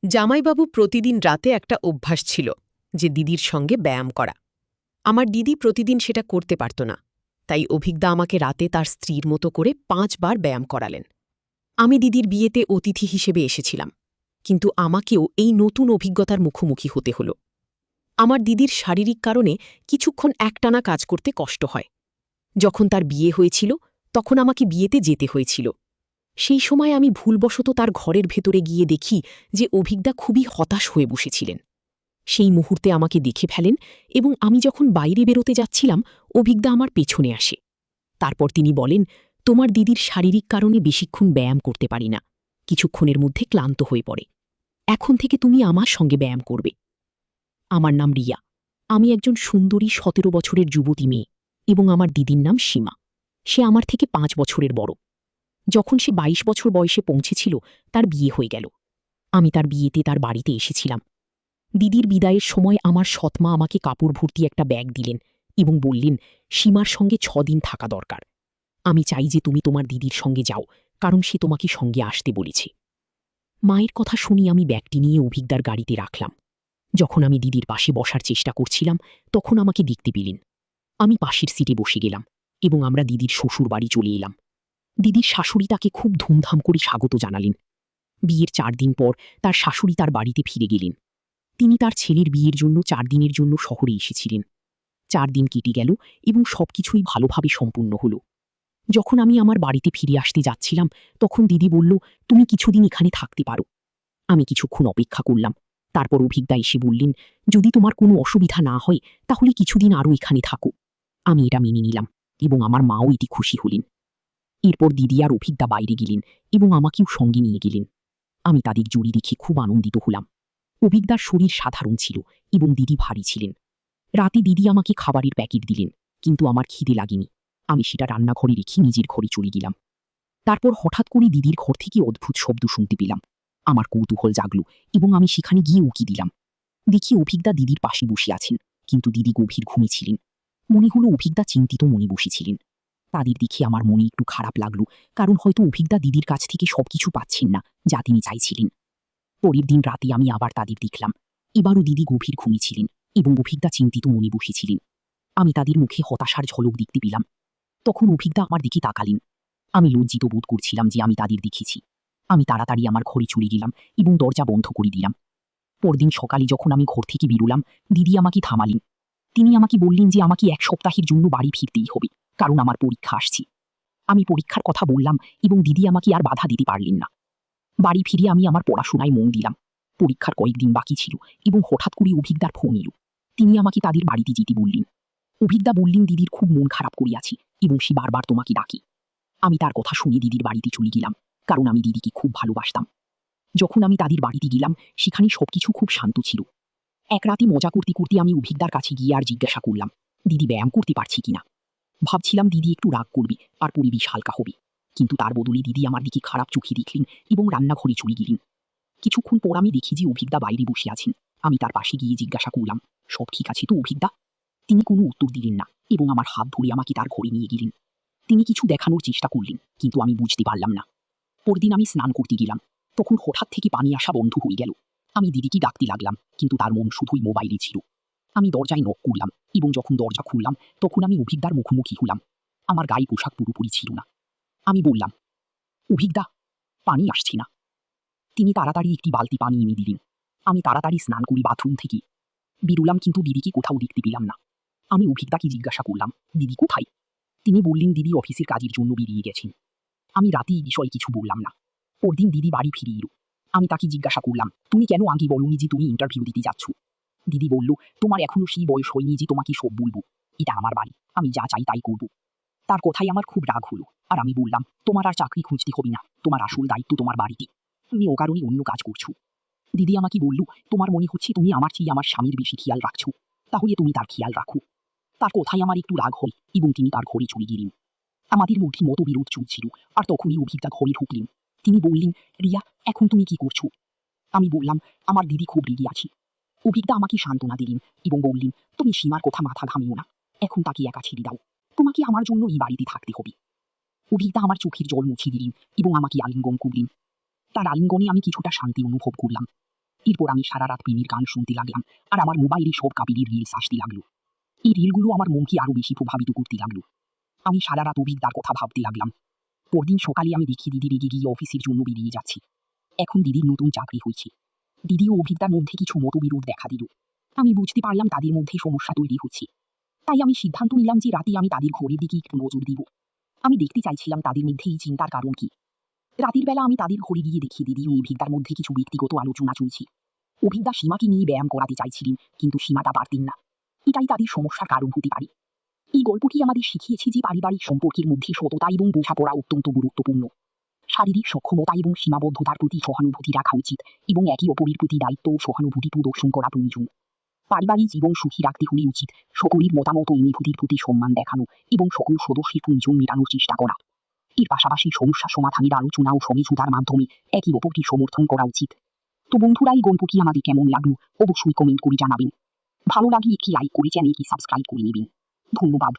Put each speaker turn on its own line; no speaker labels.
জামাইবাবু প্রতিদিন রাতে একটা অভ্যাস ছিল যে দিদির সঙ্গে ব্যায়াম করা। আমার দিদি প্রতিদিন সেটা করতে পারত না, তাই অভিজ্ঞা আমাকে রাতে তার স্ত্রীর মতো করে 5 বার ব্যায়াম করালেন। আমি দিদির বিয়েতে অতিথি হিসেবে এসেছিলাম, কিন্তু আমাকেও এই নতুন অভিজ্ঞতার মুখোমুখি হতে হল। আমার দিদির শারীরিক কারণে কিছুক্ষণ একটানা কাজ করতে কষ্ট হয়। যখন তার বিয়ে হয়েছিল তখন আমাকে বিয়েতে যেতে হয়েছিল। সেই সময় আমি ভুলবশত তার ঘরের ভেতরে গিয়ে দেখি যে অভিজ্ঞা খুবই হতাশ হয়ে বসেছিলেন। সেই মুহূর্তে আমাকে দেখে ফেলেন এবং আমি যখন বাইরে বেরোতে যাচ্ছিলাম অভিজ্ঞা আমার পেছনে আসে। তারপর তিনি বলেন, তোমার দিদির শারীরিক কারণে বেশিক্ষণ ব্যায়াম করতে পারি না, কিছুক্ষণের মধ্যে ক্লান্ত হয়ে পড়ে। এখন থেকে তুমি আমার সঙ্গে ব্যায়াম করবে। আমার নাম রিয়া। আমি একজন সুন্দরী 17 বছরের যুবতী মেয়ে এবং আমার দিদির নাম সীমা। সে আমার থেকে 5 বছরের বড়। যখন সে 22 বছর বয়সে পৌঁছেছিল তার বিয়ে হয়ে গেল। আমি তার বিয়েতে তার বাড়িতে এসেছিলাম। দিদির বিদায়ের সময় আমার সৎমা আমাকে কাপড় ভর্তি একটা ব্যাগ দিলেন এবং বললেন, সীমার সঙ্গে 6 দিন থাকা দরকার। আমি চাই যে তুমি তোমার দিদির সঙ্গে যাও, কারণ সে তোমাকে সঙ্গে আসতে বলেছে। মায়ের কথা শুনি আমি ব্যাগটি নিয়ে অভিজ্ঞার গাড়িতে রাখলাম। যখন আমি দিদির পাশে বসার চেষ্টা করছিলাম তখন আমাকে দেখতে পেলেন। আমি পাশের সিটে বসে গেলাম এবং আমরা দিদির শ্বশুর বাড়ি চলে এলাম। দিদির শাশুড়ি তাকে খুব ধুমধাম করে স্বাগত জানালেন। বিয়ের 4 দিন পর তার শাশুড়ি তার বাড়িতে ফিরে গেলেন। তিনি তার ছেলের বিয়ের জন্য 4 দিনের জন্য শহরে এসেছিলেন। 4 দিন কেটে গেল এবং সবকিছুই ভালোভাবে সম্পূর্ণ হল। যখন আমি আমার বাড়িতে ফিরে আসতে যাচ্ছিলাম তখন দিদি বলল, তুমি কিছুদিন এখানে থাকতে পারো। আমি কিছুক্ষণ অপেক্ষা করলাম। তারপর অভিজ্ঞা এসে বললেন, যদি তোমার কোনো অসুবিধা না হয় তাহলে কিছুদিন আরও এখানে থাকো। আমি এটা মেনে নিলাম এবং আমার মাও এটি খুশি হলেন। এরপর দিদি আর অভিজ্ঞা বাইরে গেলেন এবং আমাকেও সঙ্গে নিয়ে গেলেন। আমি তাদের জড়ি দেখে খুব আনন্দিত হলাম। অভিজ্ঞার শরীর সাধারণ ছিল এবং দিদি ভারী ছিলেন। রাতে দিদি আমাকে খাবারের প্যাকেট দিলেন, কিন্তু আমার খিদে লাগেনি। আমি সেটা রান্নাঘরে রেখে নিজের ঘরে চলে গেলাম। তারপর হঠাৎ করে দিদির ঘর থেকে অদ্ভুত শব্দ শুনতে পেলাম। আমার কৌতূহল জাগল এবং আমি সেখানে গিয়ে উকি দিলাম। দেখি অভিজ্ঞা দিদির পাশে বসে আছেন, কিন্তু দিদি গভীর ঘুমে ছিলেন। মনে হলো অভিজ্ঞা চিন্তিত মনে বসেছিলেন। তাদের দেখে আমার মনে একটু খারাপ লাগলো, কারণ হয়তো অভিজ্ঞা দিদির কাছ থেকে সবকিছু পাচ্ছেন না যা তিনি চাইছিলেন। পরের দিন রাতে আমি আবার তাদের দেখলাম। এবারও দিদি গভীর ঘুমিয়েছিলেন এবং অভিজ্ঞা চিন্তিত মনে বসেছিলেন। আমি তাদের মুখে হতাশার ঝলক দেখতে পেলাম। তখন অভিজ্ঞা আমার দিকে তাকালেন। আমি লজ্জিত বোধ করছিলাম যে আমি তাদের দেখেছি। আমি তাড়াতাড়ি আমার ঘরে চলে গেলাম এবং দরজা বন্ধ করে দিলাম। পরদিন সকালে যখন আমি ঘর থেকে বেরোলাম, দিদি আমাকে থামালেন। তিনি আমাকে বললেন যে আমাকে 1 সপ্তাহের জন্য বাড়ি ফিরতেই হবে, কারণ আমার পরীক্ষা আসছে। আমি পরীক্ষার কথা বললাম এবং দিদি আমাকে আর বাধা দিতে পারলেন না। বাড়ি ফিরে আমি আমার পড়াশোনায় মন দিলাম। পরীক্ষার কয়েকদিন বাকি ছিল এবং হঠাৎ করে অভিজ্ঞার ফোন এলো। তিনি আমাকে তাদের বাড়িতে যেতে বললেন। অভিজ্ঞা বললেন, দিদির খুব মন খারাপ করিয়াছি এবং সে বারবার তোমাকে ডাকে। আমি তার কথা শুনে দিদির বাড়িতে চলে গেলাম, কারণ আমি দিদিকে খুব ভালোবাসতাম। যখন আমি তাদের বাড়িতে গেলাম সেখানে সবকিছু খুব শান্ত ছিল। এক রাতে মজা করতে করতে আমি অভিজ্ঞার কাছে গিয়ে আর জিজ্ঞাসা করলাম, দিদি ব্যায়াম করতে পারছি কিনা। ভাবছিলাম দিদি একটু রাগ করবে আর পরিবেশ হালকা হবে, কিন্তু তার বদলে দিদি আমার দিকে খারাপ চোখে দেখলেন এবং রান্নাঘরে চলে গেলেন। কিছুক্ষণ পর আমি দেখি যে অভিজ্ঞা বাইরে বসে আছেন। আমি তার পাশে গিয়ে জিজ্ঞাসা করলাম, সব ঠিক আছে তো অভিজ্ঞা? তিনি কোনো উত্তর দিলেন না এবং আমার হাত ধরে আমাকে তার ঘরে নিয়ে গেলেন। তিনি কিছু দেখানোর চেষ্টা করলেন, কিন্তু আমি বুঝতে পারলাম না। পরদিন আমি স্নান করতে গেলাম। তখন হঠাৎ থেকে পানি আসা বন্ধ হয়ে গেল। আমি দিদিকে ডাকতে লাগলাম, কিন্তু তার মন শুধুই মোবাইলে ছিল। আমি দরজায় নক করলাম এবং যখন দরজা খুললাম তখন আমি অভিজ্ঞার মুখোমুখি হলাম। আমার গায়ে পোশাক পুরোপুরি ছিল না। আমি বললাম, অভিজ্ঞা, পানি আসছে না। তিনি তাড়াতাড়ি একটি বালতি পানি এনে দিলেন। আমি তাড়াতাড়ি স্নান করি বাথরুম থেকে বেরোলাম, কিন্তু দিদিকে কোথাও দেখতে পেলাম না। আমি অভিজ্ঞাকে জিজ্ঞাসা করলাম, দিদি কোথায়? তিনি বললেন, দিদি অফিসের কাজের জন্য বেরিয়ে গেছেন। আমি রাতে এই বিষয়ে কিছু বললাম না। পরদিন দিদি বাড়ি ফিরে এলো। আমি তাকে জিজ্ঞাসা করলাম, তুমি কেন আগে বলোনি যে তুমি ইন্টারভিউ দিতে যাচ্ছ? দিদি বলল, তোমার এখনো সেই বয়স হয়নি যে তোমাকে সব বলবো। এটা আমার বাড়ি, আমি যা চাই তাই করব। তার কথাই আমার খুব রাগ হলো, আর আমি বললাম, তোমার আর চাকরি খুঁজতে হবে না, তোমার আসল দায়িত্ব তোমার বাড়িতে। তুমি অকারণে অন্য কাজ করছো। দিদি আমাকে বলল, তোমার মনে হচ্ছে তুমি আমার চেয়ে আমার স্বামীর বেশি খেয়াল রাখছো, তাহলে তুমি তার খেয়াল রাখো। তার কথায় আমার একটু রাগ হয় এবং তিনি তার ঘরে চলে গেলেন। আমাদের মধ্যে মতবিরোধ চলছিল, আর তখনই অভিজ্ঞা ঘরে ঢুকলেন। তিনি বললেন, রিয়া, এখন তুমি কি করছো? আমি বললাম, আমার দিদি খুব রেগে আছে। অভিজ্ঞা আমাকে সান্ত্বনা দিলেন এবং বললেন, তুমি সীমার কথা মাথা ঘামিও না, এখন তাকে একা ছেড়ে দাও। তোমাকে আমার জন্য এই বাড়িতে থাকতে হবে। অভিজ্ঞা আমার চোখের জল মুছে দিলেন এবং আমাকে আলিঙ্গন করলেন। তার আলিঙ্গনে আমি কিছুটা শান্তি অনুভব করলাম।
এরপর আমি সারা রাত প্রেমের গান শুনতে লাগলাম, আর আমার মোবাইলে সব কাবিলির রিলস আসতে লাগলো। এই রিলগুলো আমার মনকে আরো বেশি প্রভাবিত করতে লাগলো। আমি সারা রাত অভিজ্ঞতার কথা ভাবতে লাগলাম। পরদিন সকালে আমি দেখি দিদি রেগে গিয়ে অফিসের জন্য বেরিয়ে যাচ্ছি। এখন দিদির নতুন চাকরি হয়েছে। দিদি ও অভিজ্ঞতার মধ্যে কিছু মতবিরোধ দেখা দিল। আমি বুঝতে পারলাম তাদের মধ্যে সমস্যা তৈরি হচ্ছে। তাই আমি সিদ্ধান্ত নিলাম যে রাতে আমি তাদের ঘরের দিকে একটু নজর দিব। আমি দেখতে চাইছিলাম তাদের মধ্যে এই চিন্তার কারণ কি। রাতের বেলা আমি তাদের ঘরে গিয়ে দেখি দিদি ও অভিজ্ঞতার মধ্যে কিছু ব্যক্তিগত আলোচনা চলছে। অভিজ্ঞতা সীমাকে নিয়ে ব্যায়াম করাতে চাইছিলেন, কিন্তু সীমাটা পারতেন না। এটাই তাদের সমস্যার কারণ হতে পারে। এই গল্পটি আমাদের শিখিয়েছে যে পারিবারিক সম্পর্কের মধ্যে সততা এবং বোঝাপড়া অত্যন্ত গুরুত্বপূর্ণ। শারীরিক সক্ষমতা এবং সীমাবদ্ধতার প্রতি সহানুভূতি রাখা উচিত, এবং একে অপরের প্রতি দায়িত্ব ও সহানুভূতি প্রদর্শন করা প্রয়োজন। পারিবারিক জীবন সুখী রাখতে হলে উচিত সকলের মতামত ও অনুভূতির প্রতি সম্মান দেখানো এবং সকল সদস্যের প্রয়োজন মেটানোর চেষ্টা করা। এর পাশাপাশি সমস্যা সমাধানের আলোচনা ও সমঝোতার মাধ্যমে একে অপরকে সমর্থন করা উচিত। তো বন্ধুরা, এই গল্পটি আমাদের কেমন লাগলো অবশ্যই কমেন্ট করে জানাবেন। ভালো লাগলে একটি লাইক করে চ্যানেলটি সাবস্ক্রাইব করে নেবেন। ধন্যবাদ।